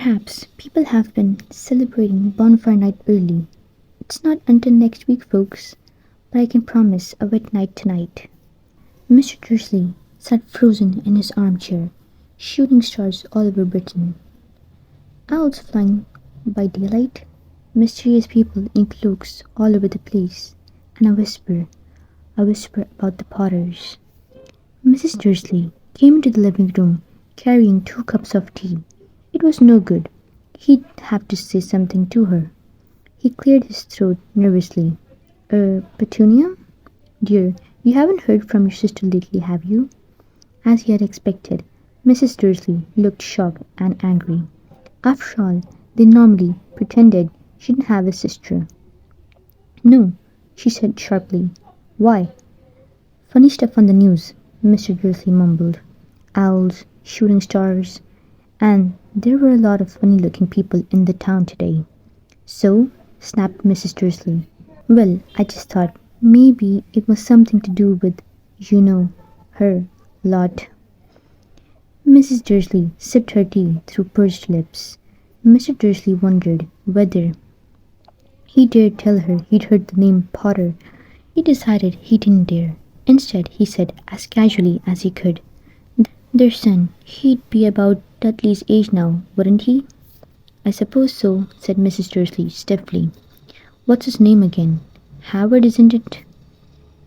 Perhaps people have been celebrating bonfire night early. It's not until next week, folks, but I can promise a wet night tonight. Mr. Dursley sat frozen in his armchair, shooting stars all over Britain. Owls flying by daylight, mysterious people in cloaks all over the place, and a whisper about the Potters. Mrs. Dursley came into the living room carrying 2 cups of tea. It was no good. He'd have to say something to her. He cleared his throat nervously. Petunia? Dear, you haven't heard from your sister lately, have you? As he had expected, Mrs. Dursley looked shocked and angry. After all, they normally pretended she didn't have a sister. No, she said sharply. Why? Funny stuff on the news, Mr. Dursley mumbled. Owls, shooting stars, and there were a lot of funny-looking people in the town today. So, snapped Mrs. Dursley. Well, I just thought maybe it was something to do with, her lot. Mrs. Dursley sipped her tea through pursed lips. Mr. Dursley wondered whether he dared tell her he'd heard the name Potter. He decided he didn't dare. Instead, he said as casually as he could, their son, he'd be about Dudley's age now, wouldn't he? I suppose so, said Mrs. Dursley stiffly. What's his name again? Howard, isn't it?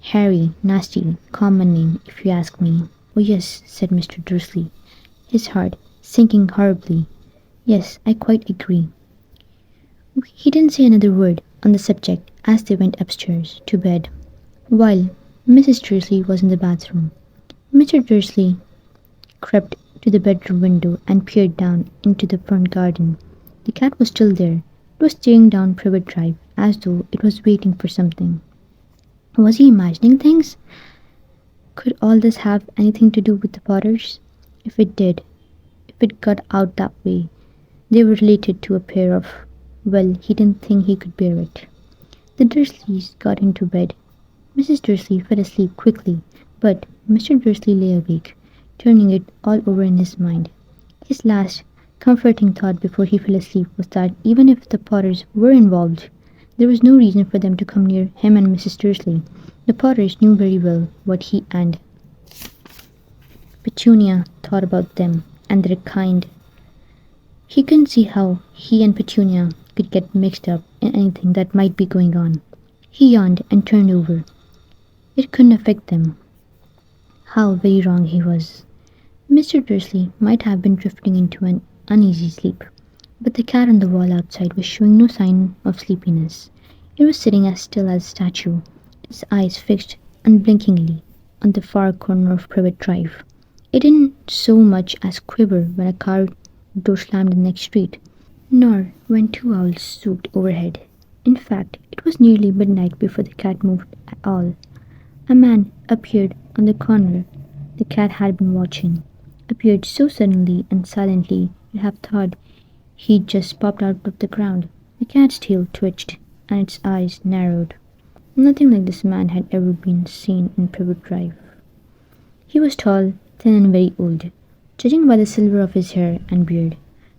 Harry, nasty, common name, if you ask me. Oh yes, said Mr. Dursley, his heart sinking horribly. Yes, I quite agree. He didn't say another word on the subject as they went upstairs to bed, while Mrs. Dursley was in the bathroom. Mr. Dursley crept to the bedroom window and peered down into the front garden. The cat was still there. It was staring down Privet Drive as though it was waiting for something. Was he imagining things? Could all this have anything to do with the Potters? If it did, if it got out that way, they were related to a pair of, well, he didn't think he could bear it. The Dursleys got into bed. Mrs. Dursley fell asleep quickly, but Mr. Dursley lay awake, turning it all over in his mind. His last comforting thought before he fell asleep was that even if the Potters were involved, there was no reason for them to come near him and Mrs. Dursley. The Potters knew very well what he and Petunia thought about them and their kind. He couldn't see how he and Petunia could get mixed up in anything that might be going on. He yawned and turned over. It couldn't affect them. How very wrong he was. Mr. Dursley might have been drifting into an uneasy sleep, but the cat on the wall outside was showing no sign of sleepiness. It was sitting as still as a statue, its eyes fixed unblinkingly on the far corner of Privet Drive. It didn't so much as quiver when a car door slammed in the next street, nor when 2 owls swooped overhead. In fact, it was nearly midnight before the cat moved at all. A man appeared on the corner the cat had been watching, appeared so suddenly and silently you'd have thought he'd just popped out of the ground. The cat's tail twitched and its eyes narrowed. Nothing like this man had ever been seen in Privet Drive. He was tall, thin and very old, judging by the silver of his hair and beard,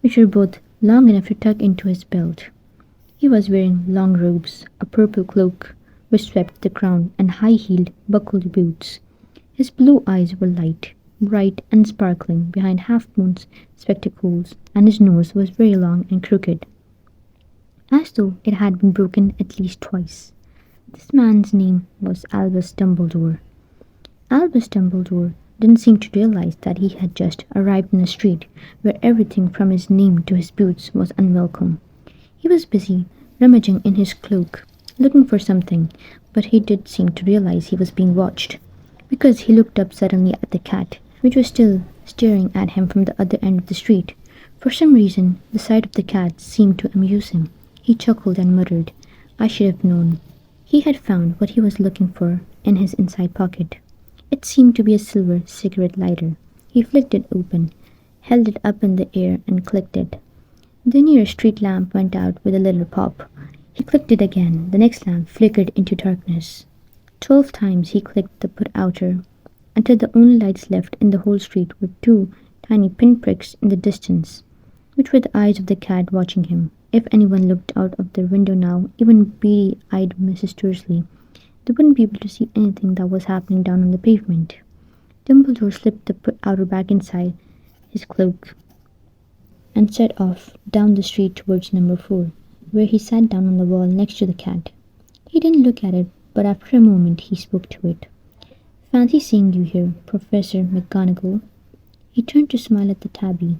which were both long enough to tuck into his belt. He was wearing long robes, a purple cloak which swept the ground, and high-heeled, buckled boots. His blue eyes were light, bright and sparkling behind half-moon spectacles, and his nose was very long and crooked, as though it had been broken at least twice. This man's name was Albus Dumbledore. Albus Dumbledore didn't seem to realize that he had just arrived in a street where everything from his name to his boots was unwelcome. He was busy rummaging in his cloak, looking for something, but he did seem to realize he was being watched, because he looked up suddenly at the cat, which was still staring at him from the other end of the street. For some reason, the sight of the cat seemed to amuse him. He chuckled and muttered, "I should have known." He had found what he was looking for in his inside pocket. It seemed to be a silver cigarette lighter. He flicked it open, held it up in the air and clicked it. The nearest street lamp went out with a little pop. He clicked it again. The next lamp flickered into darkness. 12 times he clicked the put-outer, until the only lights left in the whole street were 2 tiny pinpricks in the distance. which were the eyes of the cat watching him. If anyone looked out of their window now, even beady-eyed Mrs. Dursley, they wouldn't be able to see anything that was happening down on the pavement. Dumbledore slipped the outer back inside his cloak and set off down the street towards number 4, where he sat down on the wall next to the cat. He didn't look at it, but after a moment he spoke to it. "Fancy seeing you here, Professor McGonagall." He turned to smile at the tabby,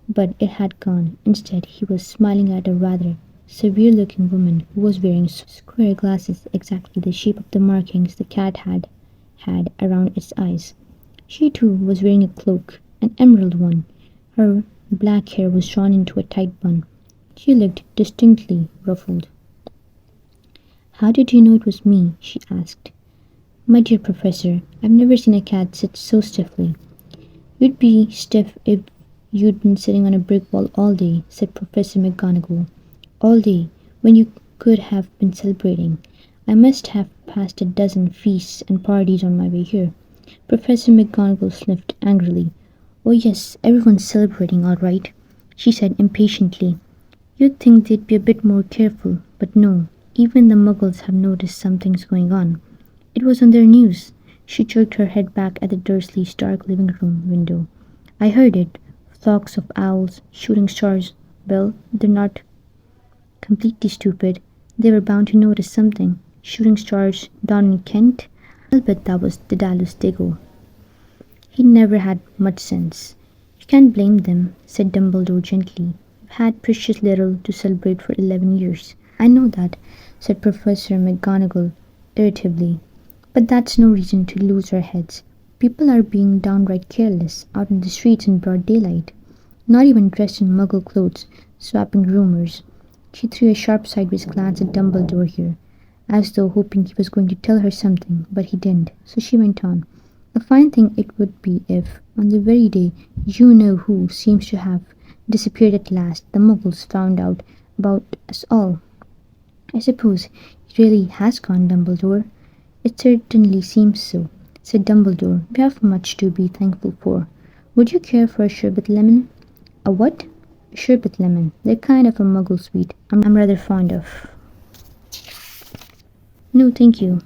but it had gone. Instead, he was smiling at a rather severe-looking woman who was wearing square glasses exactly the shape of the markings the cat had around its eyes. She, too, was wearing a cloak, an emerald one. Her black hair was drawn into a tight bun. She looked distinctly ruffled. "How did you know it was me?" she asked. "My dear Professor, I've never seen a cat sit so stiffly." "You'd be stiff if you'd been sitting on a brick wall all day," said Professor McGonagall. "All day, when you could have been celebrating. I must have passed a dozen feasts and parties on my way here." Professor McGonagall sniffed angrily. "Oh yes, everyone's celebrating, all right," she said impatiently. "You'd think they'd be a bit more careful, but no, even the Muggles have noticed something's going on. It was on their news." She jerked her head back at the Dursleys' dark living room window. "I heard it. Flocks of owls, shooting stars. Well, they're not completely stupid. They were bound to notice something. Shooting stars down in Kent? I'll bet that was Daedalus Diggle. He never had much sense." "You can't blame them," said Dumbledore gently. "We've had precious little to celebrate for 11 years. "I know that," said Professor McGonagall irritably, "but that's no reason to lose our heads. People are being downright careless out in the streets in broad daylight, not even dressed in Muggle clothes, swapping rumours." She threw a sharp sideways glance at Dumbledore here, as though hoping he was going to tell her something, but he didn't, so she went on. "A fine thing it would be if, on the very day you-know-who seems to have disappeared at last, the Muggles found out about us all." "I suppose he really has gone, Dumbledore?" "It certainly seems so," said Dumbledore. "We have much to be thankful for. Would you care for a sherbet lemon?" "A what?" "A sherbet lemon. They're kind of a Muggle sweet I'm rather fond of." "No, thank you,"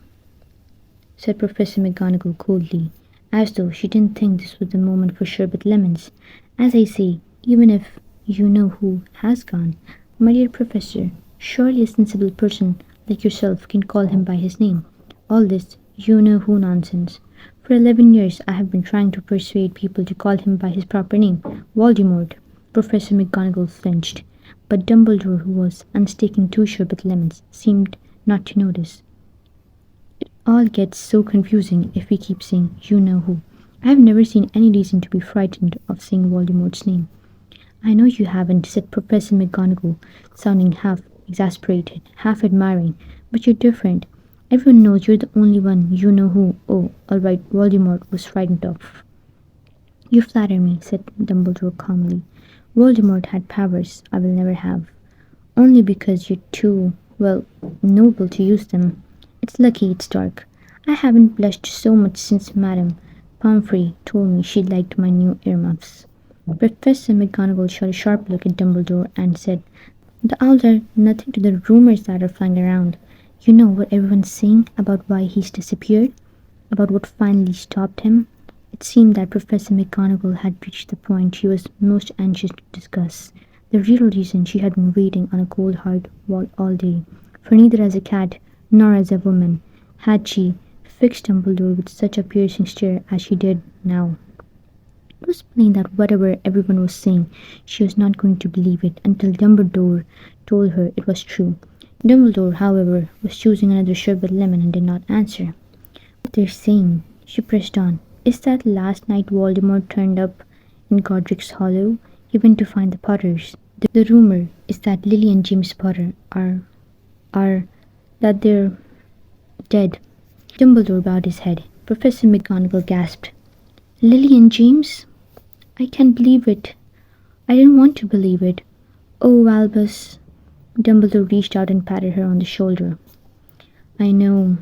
said Professor McGonagall coldly, as though she didn't think this was the moment for sherbet lemons. "As I say, even if you-know-who has gone, my dear Professor, surely a sensible person like yourself can call him by his name. All this you-know-who nonsense. For 11 years I have been trying to persuade people to call him by his proper name, Voldemort." Professor McGonagall flinched, but Dumbledore, who was unstaking 2 sherbet lemons, seemed not to notice. "It all gets so confusing if we keep saying you-know-who. I have never seen any reason to be frightened of saying Voldemort's name." "I know you haven't," said Professor McGonagall, sounding half exasperated, half admiring, "but you're different. Everyone knows you're the only one you-know-who. Oh, all right, Voldemort was frightened of." "You flatter me," said Dumbledore calmly. "Voldemort had powers I will never have. Only because you're too, well, noble to use them. It's lucky it's dark. I haven't blushed so much since Madame Pomfrey told me she liked my new earmuffs." Professor McGonagall shot a sharp look at Dumbledore and said, "The owls are nothing to the rumours that are flying around. You know what everyone's saying about why he's disappeared? About what finally stopped him?" It seemed that Professor McGonagall had reached the point she was most anxious to discuss, the real reason she had been waiting on a cold hard wall all day, for neither as a cat nor as a woman had she fixed Dumbledore with such a piercing stare as she did now. It was plain that whatever everyone was saying, she was not going to believe it until Dumbledore told her it was true. Dumbledore, however, was choosing another sherbet lemon and did not answer. "What they're saying," she pressed on, "is that last night Voldemort turned up in Godric's Hollow. He went to find the Potters. The rumour is that Lily and James Potter that they're dead." Dumbledore bowed his head. Professor McGonagall gasped. "Lily and James? I can't believe it. I didn't want to believe it. Oh, Albus." Dumbledore reached out and patted her on the shoulder. I know,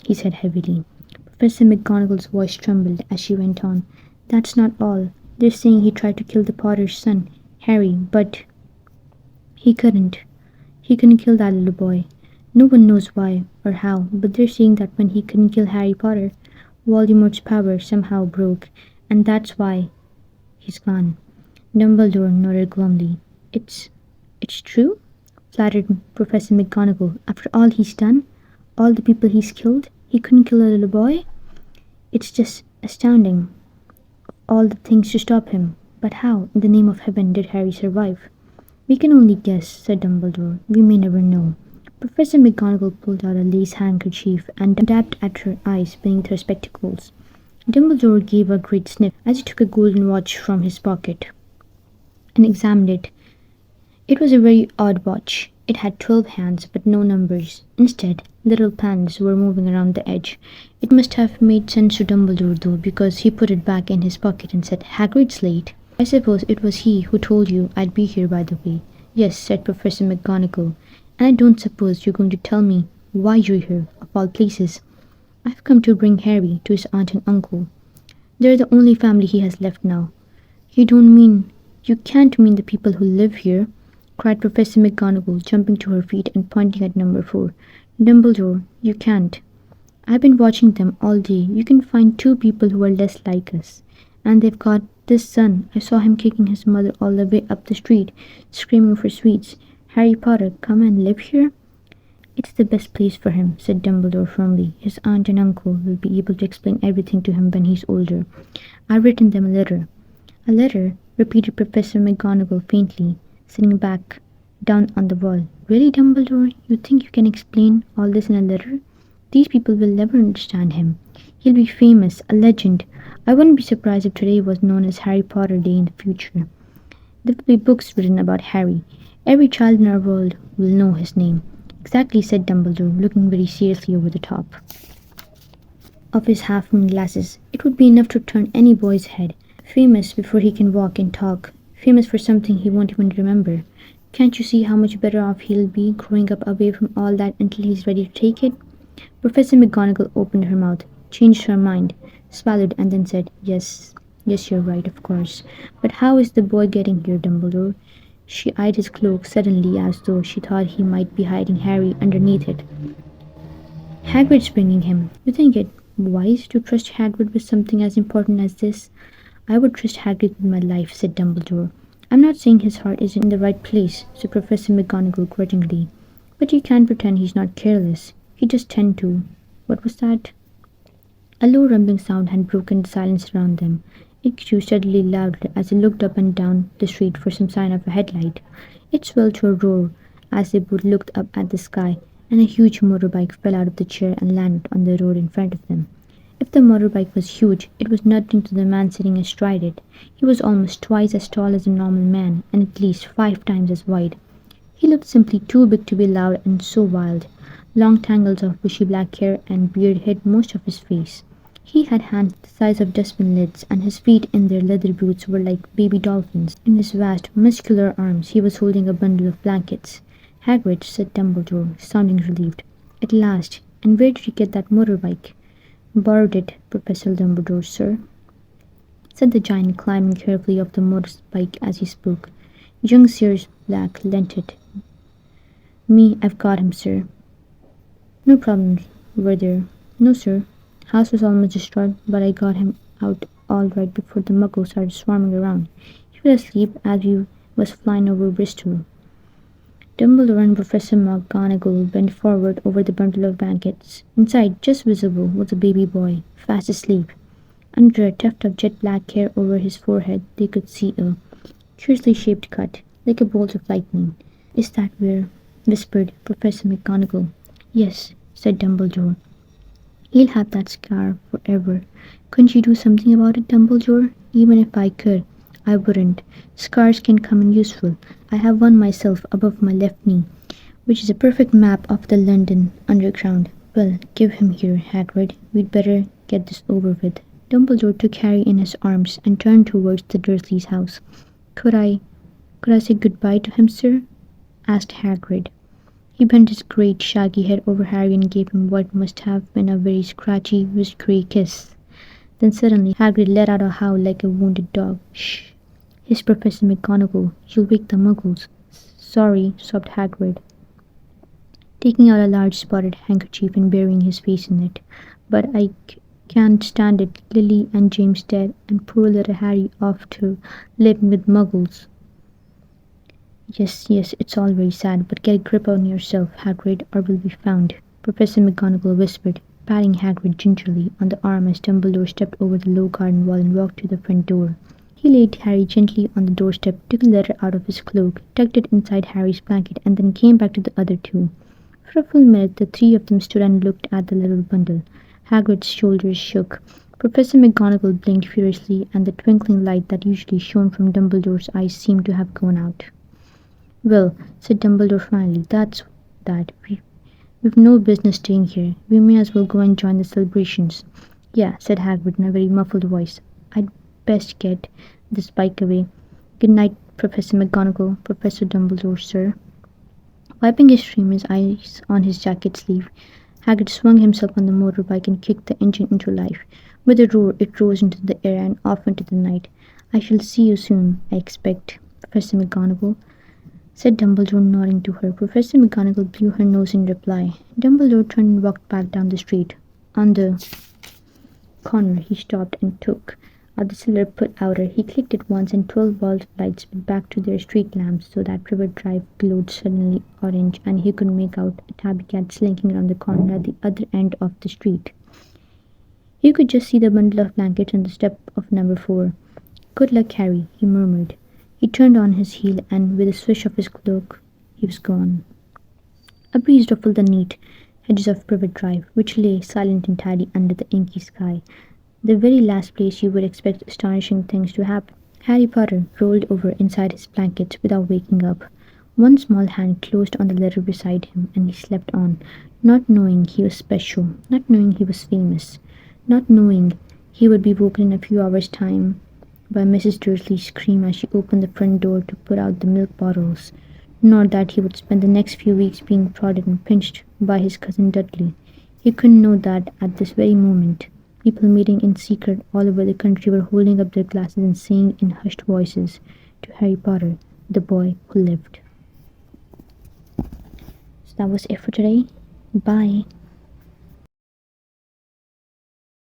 he said heavily. Professor McGonagall's voice trembled as she went on. "That's not all. They're saying he tried to kill the Potter's son. Harry, but he couldn't. He couldn't kill that little boy. No one knows why or how, but they're saying that when he couldn't kill Harry Potter, Voldemort's power somehow broke, and that's why he's gone. Dumbledore nodded glumly. It's true? Flattered Professor McGonagall. After all he's done, all the people he's killed, he couldn't kill a little boy? It's just astounding. All the things to stop him. But how, in the name of heaven, did Harry survive? We can only guess, said Dumbledore. We may never know. Professor McGonagall pulled out a lace handkerchief and dabbed at her eyes beneath her spectacles. Dumbledore gave a great sniff as he took a golden watch from his pocket and examined it. It was a very odd watch. It had 12 hands, but no numbers. Instead, little planets were moving around the edge. It must have made sense to Dumbledore, though, because he put it back in his pocket and said, Hagrid's late. I suppose it was he who told you I'd be here, by the way. Yes, said Professor McGonagall. And I don't suppose you're going to tell me why you're here, of all places. I've come to bring Harry to his aunt and uncle. They're the only family he has left now. You can't mean the people who live here, cried Professor McGonagall, jumping to her feet and pointing at number 4. Dumbledore, you can't. I've been watching them all day. You can find 2 people who are less like us. And they've got this son. I saw him kicking his mother all the way up the street, screaming for sweets. Harry Potter, come and live here? It's the best place for him, said Dumbledore firmly. His aunt and uncle will be able to explain everything to him when he's older. I've written them a letter. A letter? Repeated Professor McGonagall faintly, sitting back down on the wall. Really, Dumbledore? You think you can explain all this in a letter? These people will never understand him. He'll be famous, a legend. I wouldn't be surprised if today was known as Harry Potter Day in the future. There will be books written about Harry. Every child in our world will know his name. Exactly, said Dumbledore, looking very seriously over the top of his half-moon glasses. It would be enough to turn any boy's head. Famous before he can walk and talk. Famous for something he won't even remember. Can't you see how much better off he'll be growing up away from all that until he's ready to take it? Professor McGonagall opened her mouth, changed her mind, swallowed, and then said, Yes, you're right, of course. But how is the boy getting here, Dumbledore? She eyed his cloak suddenly as though she thought he might be hiding Harry underneath it. Hagrid's bringing him. You think it wise to trust Hagrid with something as important as this? I would trust Hagrid with my life, said Dumbledore. I'm not saying his heart isn't in the right place, said Professor McGonagall grudgingly. But you can't pretend he's not careless. He just tend to. What was that? A low rumbling sound had broken the silence around them. It grew steadily louder as they looked up and down the street for some sign of a headlight. It swelled to a roar as they both looked up at the sky, and a huge motorbike fell out of the chair and landed on the road in front of them. If the motorbike was huge, it was nothing to the man sitting astride it. He was almost twice as tall as a normal man, and at least 5 times as wide. He looked simply too big to be loud and so wild. Long tangles of bushy black hair and beard hid most of his face. He had hands the size of dustbin lids, and his feet in their leather boots were like baby dolphins. In his vast, muscular arms he was holding a bundle of blankets. Hagrid, said Dumbledore, sounding relieved. At last. And where did you get that motorbike? Borrowed it, Professor Dumbledore, sir, said the giant, climbing carefully off the motorbike as he spoke. Young Sirius Black lent it me. I've got him, sir. No problems, were there? No, sir. House was almost destroyed, but I got him out all right before the muggles started swarming around. He was asleep as he was flying over Bristol. Dumbledore and Professor McGonagall bent forward over the bundle of blankets. Inside, just visible, was a baby boy, fast asleep. Under a tuft of jet-black hair over his forehead, they could see a curiously shaped cut, like a bolt of lightning. Is that where? Whispered Professor McGonagall. Yes, said Dumbledore. He'll have that scar forever. Couldn't you do something about it, Dumbledore? Even if I could, I wouldn't. Scars can come in useful. I have one myself above my left knee, which is a perfect map of the London Underground. Well, give him here, Hagrid. We'd better get this over with. Dumbledore took Harry in his arms and turned towards the Dursleys' house. Could I say goodbye to him, sir? Asked Hagrid. He bent his great shaggy head over Harry and gave him what must have been a very scratchy, whiskery kiss. Then suddenly Hagrid let out a howl like a wounded dog. Shh! Yes, Professor McGonagall, you'll wake the muggles. Sorry, sobbed Hagrid, taking out a large spotted handkerchief and burying his face in it. But can't stand it. Lily and James dead, and poor little Harry off to living with muggles. Yes, yes, it's all very sad, but get a grip on yourself, Hagrid, or we'll be found, Professor McGonagall whispered, patting Hagrid gingerly on the arm as Dumbledore stepped over the low garden wall and walked to the front door. He laid Harry gently on the doorstep, took a letter out of his cloak, tucked it inside Harry's blanket, and then came back to the other two. For a full minute the three of them stood and looked at the little bundle. Hagrid's shoulders shook. Professor McGonagall blinked furiously, and the twinkling light that usually shone from Dumbledore's eyes seemed to have gone out. "Well," said Dumbledore finally, "that's that. We've no business staying here. We may as well go and join the celebrations." "Yeah," said Hagrid in a very muffled voice. "I'd best get this bike away. Good night, Professor McGonagall. Professor Dumbledore, sir." Wiping his streaming eyes on his jacket sleeve, Hagrid swung himself on the motorbike and kicked the engine into life. With a roar it rose into the air and off into the night. "I shall see you soon, I expect, Professor McGonagall," said Dumbledore, nodding to her. Professor McGonagall blew her nose in reply. Dumbledore turned and walked back down the street. On the corner he stopped and took out the silver put-outer. He clicked it once and 12 bulbs of lights went back to their street lamps so that River Drive glowed suddenly orange and he could make out a tabby cat slinking around the corner at the other end of the street. You could just see the bundle of blankets on the step of number 4. "Good luck, Harry," he murmured. He turned on his heel and with a swish of his cloak he was gone. A breeze ruffled the neat hedges of Privet Drive, which lay silent and tidy under the inky sky, the very last place you would expect astonishing things to happen. Harry Potter rolled over inside his blankets without waking up. One small hand closed on the letter beside him, and he slept on, not knowing he was special, not knowing he was famous, not knowing he would be woken in a few hours' time by Mrs. Dursley's scream as she opened the front door to put out the milk bottles, nor that he would spend the next few weeks being prodded and pinched by his cousin Dudley. He couldn't know that at this very moment people meeting in secret all over the country were holding up their glasses and saying in hushed voices to Harry Potter, the boy who lived. So that was it for today. Bye.